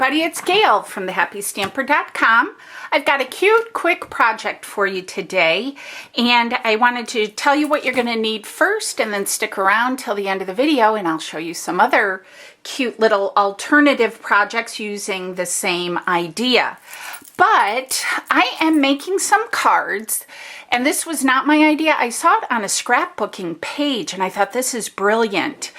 everybody, it's Gail from thehappystamper.com. I've got a cute, quick project for you today, and I wanted to tell you what you're going to need first, and then stick around till the end of the video, and I'll show you some other cute little alternative projects using the same idea. But I am making some cards, and this was not my idea. I saw it on a scrapbooking page, and I thought, this is brilliant.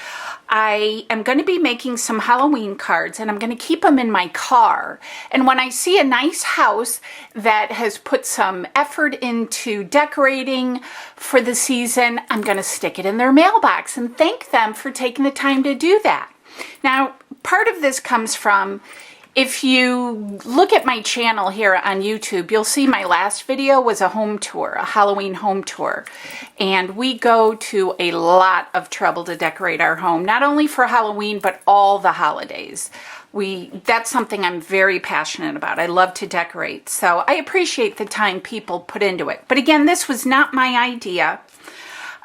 I am going to be making some Halloween cards, and I'm going to keep them in my car. And when I see a nice house that has put some effort into decorating for the season, I'm going to stick it in their mailbox and thank them for taking the time to do that. Now, part of this comes from, if you look at my channel here on YouTube, you'll see my last video was a home tour, a Halloween home tour. And we go to a lot of trouble to decorate our home, not only for Halloween, but all the holidays. That's something I'm very passionate about. I love to decorate. So I appreciate the time people put into it. But again, this was not my idea.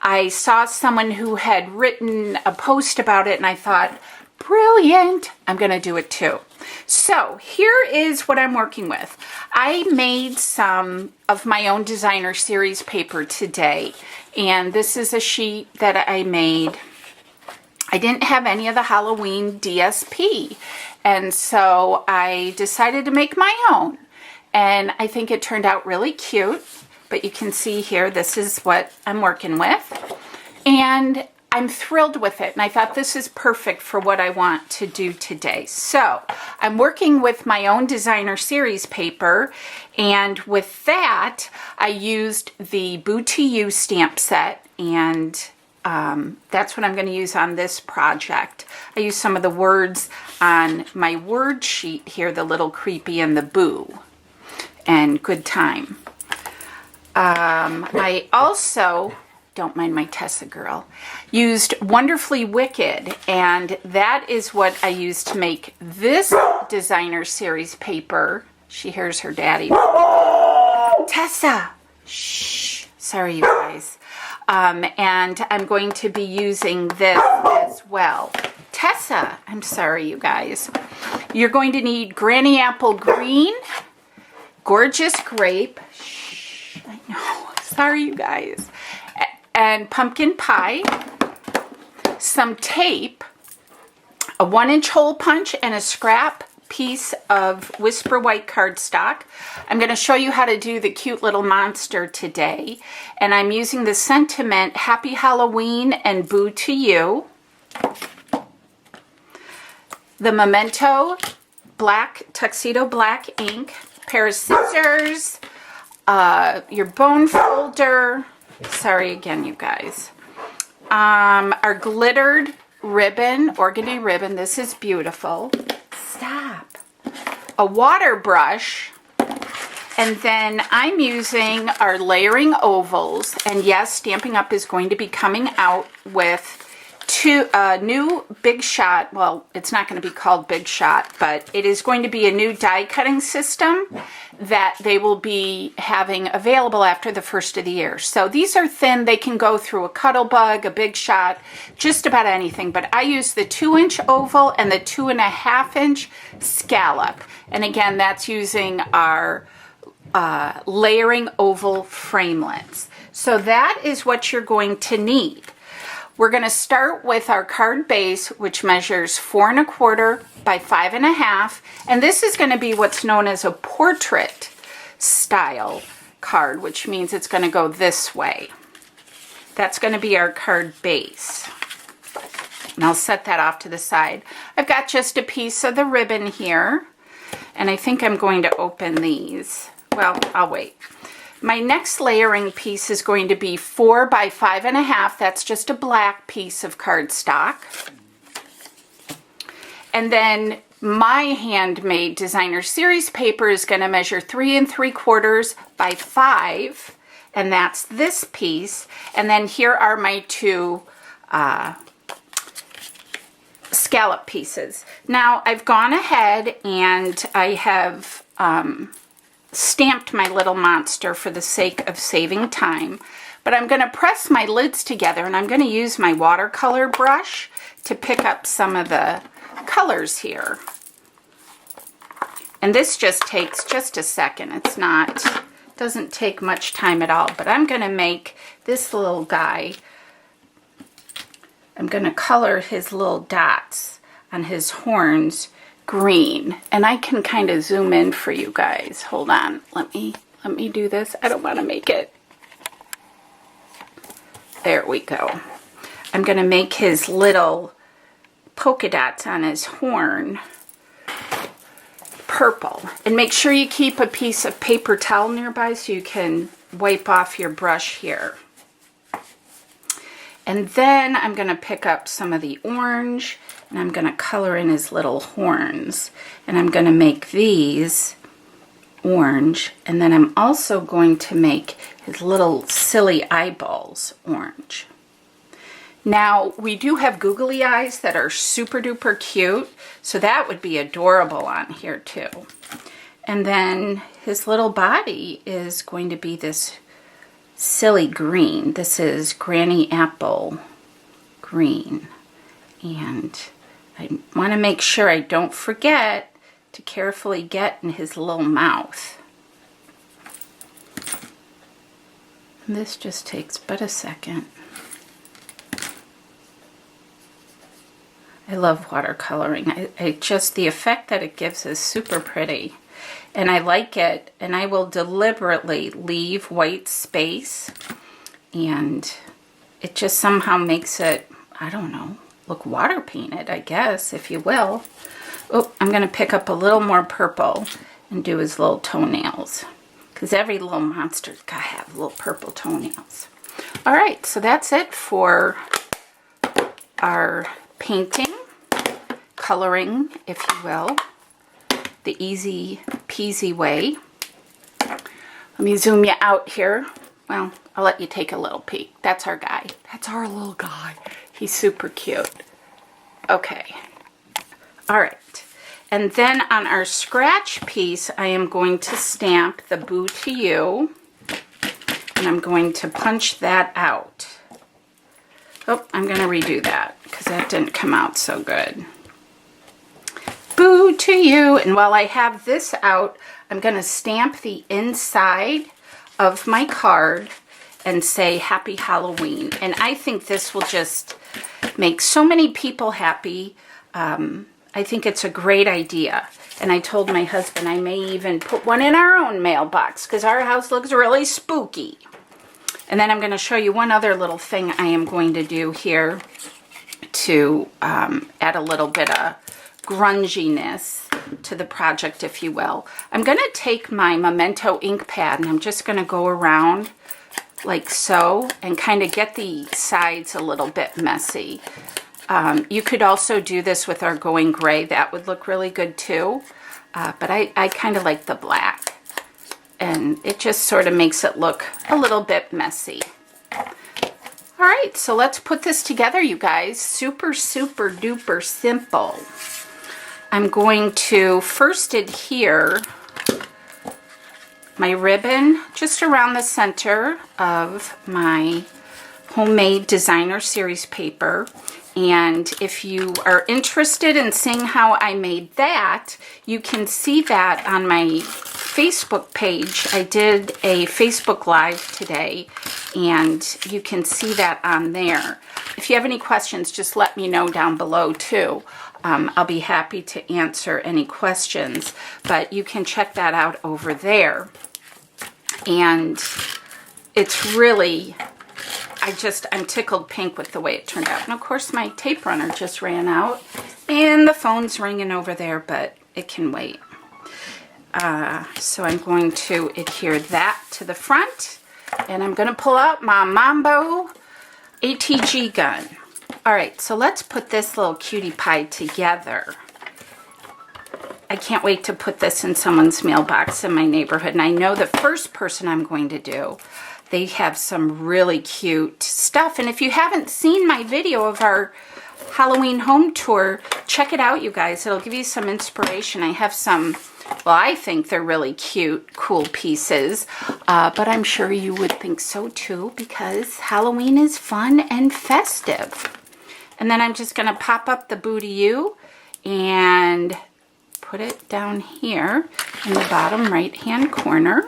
I saw someone who had written a post about it, and I thought, brilliant, I'm going to do it too. So here is what I'm working with. I made some of my own designer series paper today, and this is a sheet that I made. I didn't have any of the Halloween DSP, and so I decided to make my own, and I think it turned out really cute. But you can see here, this is what I'm working with, and I'm thrilled with it, and I thought this is perfect for what I want to do today. So I'm working with my own designer series paper, and with that I used the Boo to You stamp set, and that's what I'm going to use on this project. I used some of the words on my word sheet here, the little creepy and the boo, and good time. I also, don't mind my Tessa girl, used Wonderfully Wicked, and that is what I used to make this designer series paper. She hears her daddy. Tessa! Shh! Sorry, you guys. And I'm going to be using this as well. Tessa! I'm sorry, you guys. You're going to need Granny Apple Green, Gorgeous Grape. Shh! I know. Sorry, you guys. And pumpkin pie, some tape, a 1-inch hole punch, and a scrap piece of Whisper White cardstock. I'm going to show you how to do the cute little monster today. And I'm using the sentiment Happy Halloween and Boo to You. The Memento Tuxedo Black ink, pair of scissors, your bone folder. Sorry again, you guys. Our glittered ribbon, organdy ribbon. This is beautiful. Stop. A water brush. And then I'm using our layering ovals. And yes, Stampin' Up! Is going to be coming out with two new Big Shot. Well, it's not going to be called Big Shot, but it is going to be a new die cutting system that they will be having available after the first of the year. So these are thin. They can go through a Cuttlebug, a Big Shot, just about anything. But I use the 2-inch oval and the 2.5-inch scallop. And again, that's using our layering oval framelits. So that is what you're going to need. We're going to start with our card base, which measures 4 1/4 by 5 1/2, and this is going to be what's known as a portrait style card, which means it's going to go this way. That's going to be our card base. And I'll set that off to the side. I've got just a piece of the ribbon here, and I think I'm going to open these. Well, I'll wait. My next layering piece is going to be 4 by 5 1/2. That's just a black piece of cardstock. And then my handmade designer series paper is going to measure 3 3/4 by 5. And that's this piece. And then here are my two scallop pieces. Now I've gone ahead and I have stamped my little monster for the sake of saving time, but I'm going to press my lids together, and I'm going to use my watercolor brush to pick up some of the colors here. And this just takes just a second. It's not, doesn't take much time at all. But I'm going to make this little guy, I'm going to color his little dots on his horns green. And I can kind of zoom in for you guys. Hold on. Let me do this. I don't want to make it. There we go. I'm going to make his little polka dots on his horn purple. And make sure you keep a piece of paper towel nearby so you can wipe off your brush here. And then I'm going to pick up some of the orange and I'm going to color in his little horns. And I'm going to make these orange. And then I'm also going to make his little silly eyeballs orange. Now, we do have googly eyes that are super duper cute, so that would be adorable on here too. And then his little body is going to be this silly green. This is Granny Apple green. And I want to make sure I don't forget to carefully get in his little mouth. And this just takes but a second. I love watercoloring. I just, the effect that it gives is super pretty. And I like it, and I will deliberately leave white space. And it just somehow makes it, I don't know, look water painted, I guess, if you will. Oh, I'm going to pick up a little more purple and do his little toenails. Because every little monster's got to have little purple toenails. All right, so that's it for our painting, coloring, if you will, the easy peasy way. Let me zoom you out here. Well, I'll let you take a little peek. That's our guy. That's our little guy. He's super cute. Okay. All right. And then on our scratch piece, I am going to stamp the Boo to You. And I'm going to punch that out. Oh, I'm going to redo that because that didn't come out so good. Boo to You. And while I have this out, I'm going to stamp the inside of my card and say Happy Halloween. And I think this will just make so many people happy. I think it's a great idea. And I told my husband I may even put one in our own mailbox because our house looks really spooky. And then I'm going to show you one other little thing I am going to do here to add a little bit of grunginess to the project, if you will. I'm going to take my Memento ink pad and I'm just going to go around like so and kind of get the sides a little bit messy. You could also do this with our Going Gray. That would look really good too. But I kind of like the black. And it just sort of makes it look a little bit messy. All right, so let's put this together, you guys. Super, super duper simple. I'm going to first adhere my ribbon just around the center of my homemade designer series paper. And if you are interested in seeing how I made that, you can see that on my Facebook page. I did a Facebook Live today, and you can see that on there. If you have any questions, just let me know down below too. I'll be happy to answer any questions, but you can check that out over there. And it's really, I'm tickled pink with the way it turned out. And of course my tape runner just ran out and the phone's ringing over there, but it can wait. So I'm going to adhere that to the front and I'm going to pull out my Mambo ATG gun. All right, so let's put this little cutie pie together. I can't wait to put this in someone's mailbox in my neighborhood. And I know the first person I'm going to do, they have some really cute stuff. And if you haven't seen my video of our Halloween home tour, check it out, you guys. It'll give you some inspiration. I have some, well, I think they're really cute, cool pieces. But I'm sure you would think so too, because Halloween is fun and festive. And then I'm just going to pop up the Boo to You and put it down here in the bottom right-hand corner.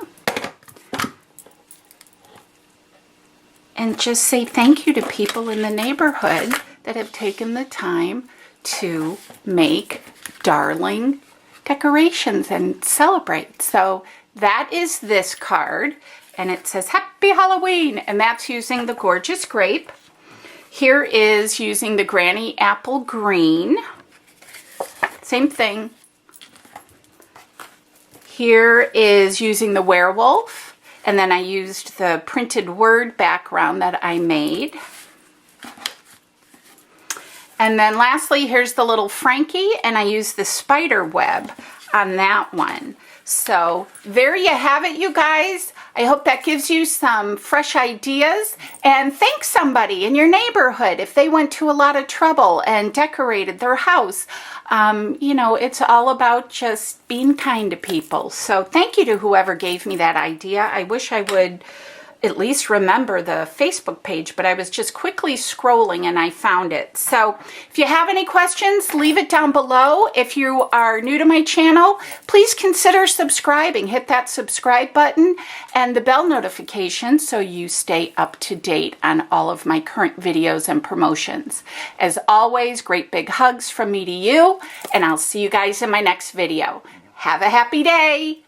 And just say thank you to people in the neighborhood that have taken the time to make darling decorations and celebrate. So that is this card, and it says Happy Halloween, and that's using the gorgeous grape. Here is using the Granny Apple Green. Same thing. Here is using the werewolf. And then I used the printed word background that I made. And then lastly, here's the little Frankie, and I used the spider web on that one. So there you have it, you guys. I hope that gives you some fresh ideas, and thank somebody in your neighborhood if they went to a lot of trouble and decorated their house. You know, it's all about just being kind to people. So thank you to whoever gave me that idea. I wish I would at least remember the Facebook page, but I was just quickly scrolling and I found it. So if you have any questions, leave it down below. If you are new to my channel, please consider subscribing. Hit that subscribe button and the bell notification so you stay up to date on all of my current videos and promotions. As always, great big hugs from me to you, and I'll see you guys in my next video. Have a happy day.